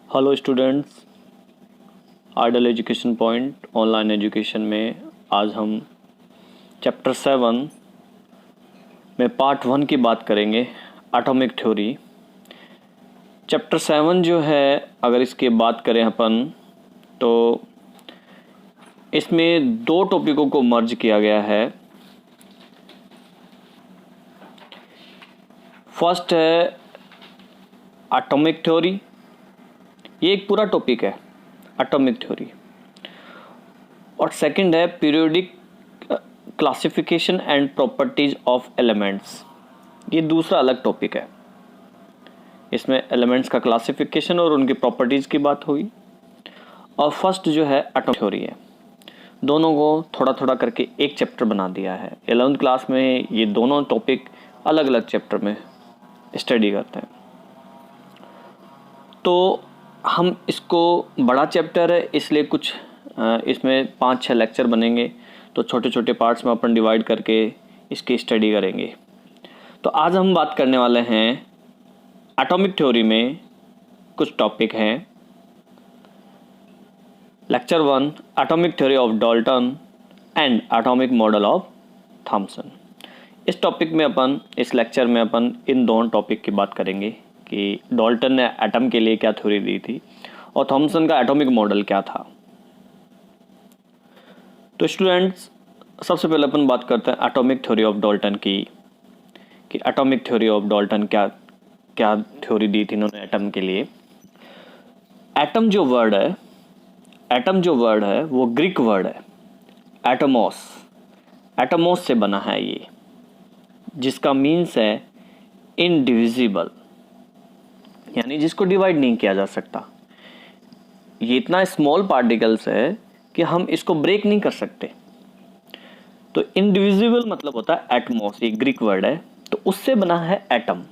Hello students, Ideal Education Point online education में आज हम चैप्टर 7 में पार्ट 1 की बात करेंगे, एटॉमिक थ्योरी। चैप्टर 7 जो है, अगर इसकी बात करें अपन तो इसमें दो टॉपिकों को मर्ज किया गया है। फर्स्ट है एटॉमिक थ्योरी, ये एक पूरा टॉपिक है एटॉमिक थ्योरी, और सेकंड है periodic classification and properties of elements, ये दूसरा अलग टॉपिक है। इसमें एलिमेंट्स का क्लासिफिकेशन और उनकी प्रॉपर्टीज़ की बात हुई, और फर्स्ट जो है एटॉमिक थ्योरी है। दोनों को थोड़ा थोड़ा करके एक चैप्टर बना दिया है। 11th क्लास में ये दोनों टॉपिक अलग अलग चैप्टर में स्टडी करते हैं, तो हम इसको बड़ा चैप्टर है इसलिए कुछ इसमें 5-6 लेक्चर बनेंगे, तो छोटे छोटे पार्ट्स में अपन डिवाइड करके इसकी स्टडी करेंगे। तो आज हम बात करने वाले हैं एटॉमिक थ्योरी में कुछ टॉपिक हैं। Lecture 1 atomic theory of Dalton and atomic model of Thomson. इस टॉपिक में अपन, इस लेक्चर में अपन इन दोनों टॉपिक की बात करेंगे कि डाल्टन ने एटम के लिए क्या थ्योरी दी थी और थॉमसन का एटॉमिक मॉडल क्या था। तो स्टूडेंट्स, सबसे पहले अपन बात करते हैं एटॉमिक थ्योरी ऑफ डाल्टन की, कि एटॉमिक थ्योरी ऑफ डाल्टन क्या क्या थ्योरी दी थी इन्होंने एटम के लिए। एटम जो वर्ड है वो ग्रीक वर्ड है, एटमोस से बना है ये, जिसका मीन्स है इनडिविजिबल, यानी जिसको डिवाइड नहीं किया जा सकता। ये इतना स्मॉल पार्टिकल्स है कि हम इसको ब्रेक नहीं कर सकते। तो इनडिविजिबल मतलब होता है एटमॉस, ये ग्रीक वर्ड है, तो उससे बना है एटम।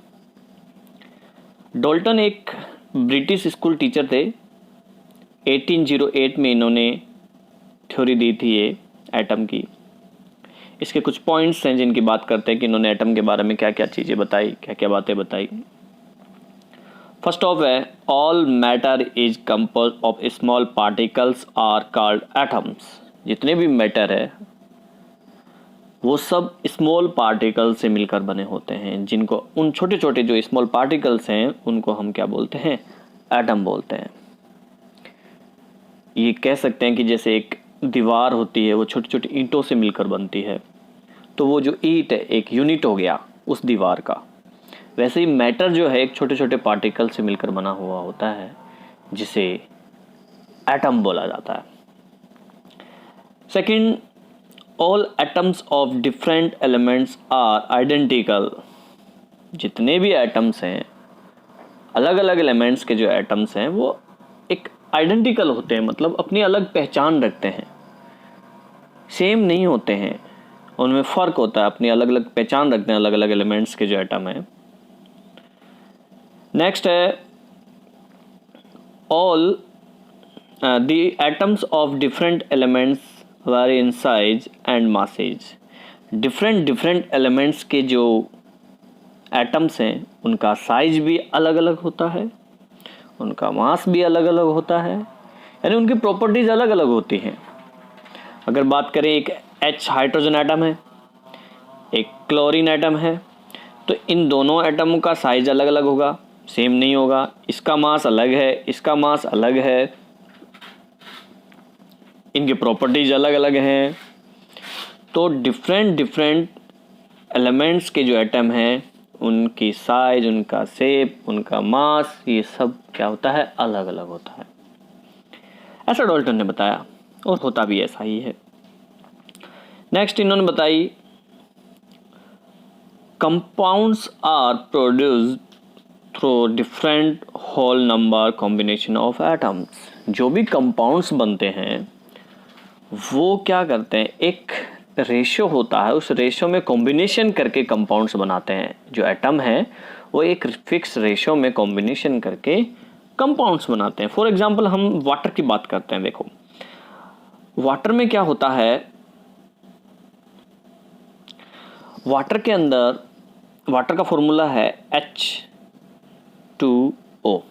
डाल्टन एक ब्रिटिश स्कूल टीचर थे। 1808 में इन्होंने थ्योरी दी थी ये एटम की। इसके कुछ पॉइंट्स हैं जिनकी बात करते हैं कि इन्होंने एटम के बारे में क्या क्या चीज़ें बताई, क्या क्या बातें बताई। फर्स्ट ऑफ है, all matter is composed of small particles are called atoms. जितने भी मैटर है वो सब स्मॉल पार्टिकल से मिलकर बने होते हैं, जिनको उन छोटे छोटे जो स्मॉल पार्टिकल्स हैं उनको हम क्या बोलते हैं, एटम बोलते हैं। ये कह सकते हैं कि जैसे एक दीवार होती है वो छोटी छोटी ईंटों से मिलकर बनती है, तो वो जो ईंट है एक यूनिट हो गया उस दीवार का। वैसे ही मैटर जो है एक छोटे छोटे पार्टिकल से मिलकर बना हुआ होता है, जिसे एटम बोला जाता है। Second, all atoms of different elements are identical. जितने भी एटम्स हैं, अलग अलग एलिमेंट्स के जो एटम्स हैं वो एक आइडेंटिकल होते हैं, मतलब अपनी अलग पहचान रखते हैं, सेम नहीं होते हैं, उनमें फ़र्क होता है, अपनी अलग अलग पहचान रखते हैं अलग अलग एलिमेंट्स के जो एटम हैं। नेक्स्ट है, all the atoms of different elements very in size and masses. Different elements के जो एटम्स हैं उनका साइज भी अलग अलग होता है, उनका मास भी अलग अलग होता है, यानी उनकी प्रॉपर्टीज अलग अलग होती हैं। अगर बात करें, एक H हाइड्रोजन एटम है, एक क्लोरीन एटम है, तो इन दोनों एटमों का साइज अलग अलग होगा, सेम नहीं होगा। इसका मास अलग है, इसका मास अलग है, इनकी प्रॉपर्टीज अलग अलग हैं। तो डिफरेंट एलिमेंट्स के जो एटम हैं उनकी साइज, उनका शेप, उनका मास, ये सब क्या होता है, अलग अलग होता है। ऐसा डाल्टन ने बताया और होता भी ऐसा ही है। नेक्स्ट इन्होंने बताई, compounds are produced through different whole number combination of atoms. जो भी कंपाउंड्स बनते हैं वो क्या करते हैं, एक रेशियो होता है, उस रेशियो में कॉम्बिनेशन करके कंपाउंड्स बनाते हैं। जो एटम है वो एक फिक्स रेशियो में कॉम्बिनेशन करके कंपाउंड्स बनाते हैं। फॉर एग्जांपल हम वाटर की बात करते हैं। देखो, वाटर में क्या होता है, वाटर के अंदर, वाटर का फॉर्मूला है H2O।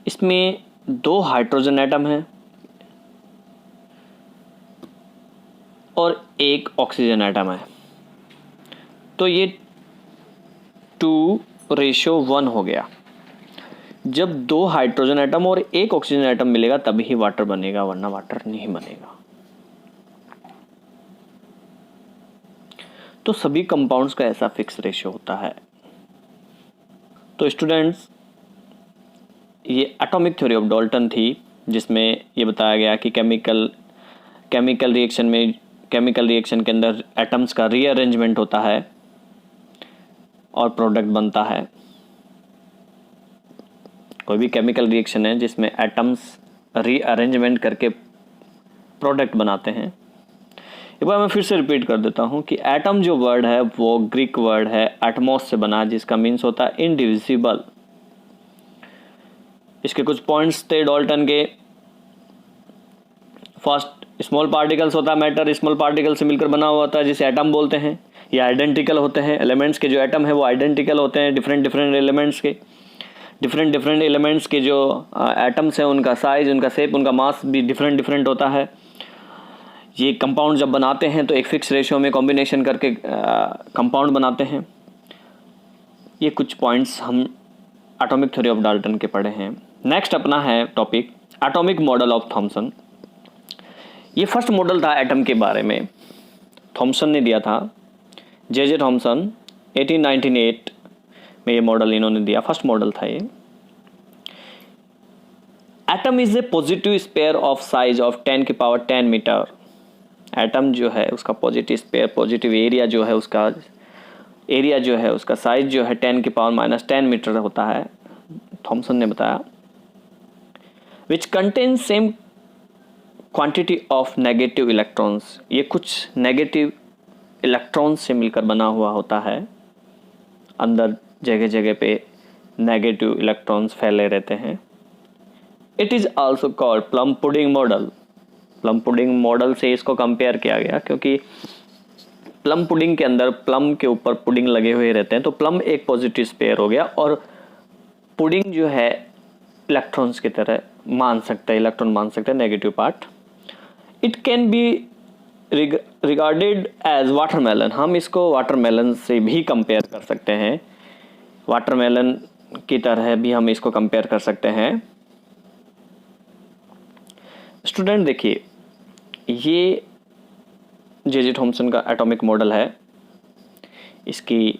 इसमें 2 हाइड्रोजन एटम है और 1 ऑक्सीजन एटम है, तो ये 2:1 हो गया। जब 2 हाइड्रोजन एटम और 1 ऑक्सीजन एटम मिलेगा तभी ही वाटर बनेगा, वरना वाटर नहीं बनेगा। तो सभी कंपाउंड्स का ऐसा फिक्स रेशियो होता है। तो स्टूडेंट्स, ये एटॉमिक थ्योरी ऑफ डाल्टन थी, जिसमें ये बताया गया कि केमिकल रिएक्शन के अंदर एटम्स का रीअरेंजमेंट होता है और प्रोडक्ट बनता है। कोई भी केमिकल रिएक्शन है जिसमें एटम्स रीअरेंजमेंट करके प्रोडक्ट बनाते हैं। एक बार मैं फिर से रिपीट कर देता हूँ कि एटम जो वर्ड है वो ग्रीक वर्ड है एटमॉस से बना, जिसका मीन्स होता है इनडिविजिबल। इसके कुछ पॉइंट्स थे डाल्टन के। फर्स्ट, स्मॉल पार्टिकल्स होता है मैटर, स्मॉल पार्टिकल से मिलकर बना हुआ होता है जिसे एटम बोलते हैं। ये आइडेंटिकल होते हैं, एलिमेंट्स के जो एटम है वो आइडेंटिकल होते हैं। डिफरेंट एलिमेंट्स के जो एटम्स हैं उनका साइज, उनका शेप, उनका मास भी डिफरेंट होता है। ये कंपाउंड जब बनाते हैं तो एक फिक्स रेशियो में कॉम्बिनेशन करके कंपाउंड बनाते हैं। ये कुछ पॉइंट्स हम एटॉमिक थ्योरी ऑफ डाल्टन के पढ़े हैं। नेक्स्ट अपना है topic atomic model of Thomson. ये फर्स्ट मॉडल था एटम के बारे में, थॉमसन ने दिया था। जे थॉमसन 1898 में ये मॉडल इन्होंने दिया, फर्स्ट मॉडल था ये। Atom is a positive sphere of size of 10⁻10 metre. Atom जो है उसका पॉजिटिव स्पेयर, पॉजिटिव एरिया जो है उसका साइज जो है 10⁻10 मीटर होता है, थॉमसन ने बताया। Which contain same quantity of negative electrons. ये कुछ नेगेटिव इलेक्ट्रॉन्स से मिलकर बना हुआ होता है। अंदर जगह जगह पे नेगेटिव इलेक्ट्रॉन्स फैले रहते हैं। It is also called plum pudding model. Plum pudding model से इसको कंपेयर किया गया क्योंकि प्लम पुडिंग के अंदर प्लम के ऊपर पुडिंग लगे हुए रहते हैं, तो प्लम एक पॉजिटिव स्पेयर हो गया और पुडिंग जो है इलेक्ट्रॉन्स की तरह इलेक्ट्रॉन मान सकते हैं negative part. It can be regarded as watermelon. हम इसको वाटरमेलन से भी कंपेयर कर सकते हैं, वाटरमेलन की तरह भी हम इसको कंपेयर कर सकते हैं। स्टूडेंट देखिए, ये जे थॉमसन का एटॉमिक मॉडल है। इसकी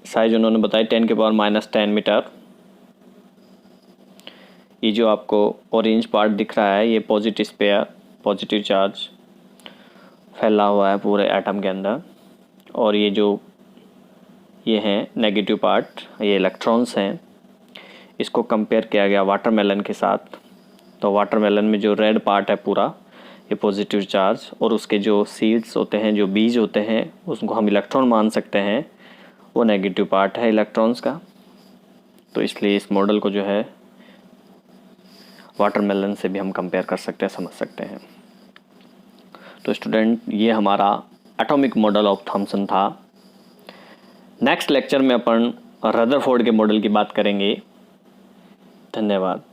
साइज उन्होंने बताई 10⁻10 मीटर। ये जो आपको ऑरेंज पार्ट दिख रहा है ये पॉजिटिव स्पेयर, पॉजिटिव चार्ज फैला हुआ है पूरे एटम के अंदर, और ये हैं नेगेटिव पार्ट, ये इलेक्ट्रॉन्स हैं। इसको कंपेयर किया गया वाटरमेलन के साथ। तो वाटरमेलन में जो रेड पार्ट है पूरा ये पॉजिटिव चार्ज, और उसके जो सीड्स होते हैं, जो बीज होते हैं, उसको हम इलेक्ट्रॉन मान सकते हैं, वो नेगेटिव पार्ट है इलेक्ट्रॉन्स का। तो इसलिए इस मॉडल को जो है वाटरमेलन से भी हम कंपेयर कर सकते हैं, समझ सकते हैं। तो स्टूडेंट, ये हमारा एटॉमिक मॉडल ऑफ थॉमसन था। नेक्स्ट लेक्चर में अपन रदरफोर्ड के मॉडल की बात करेंगे। धन्यवाद।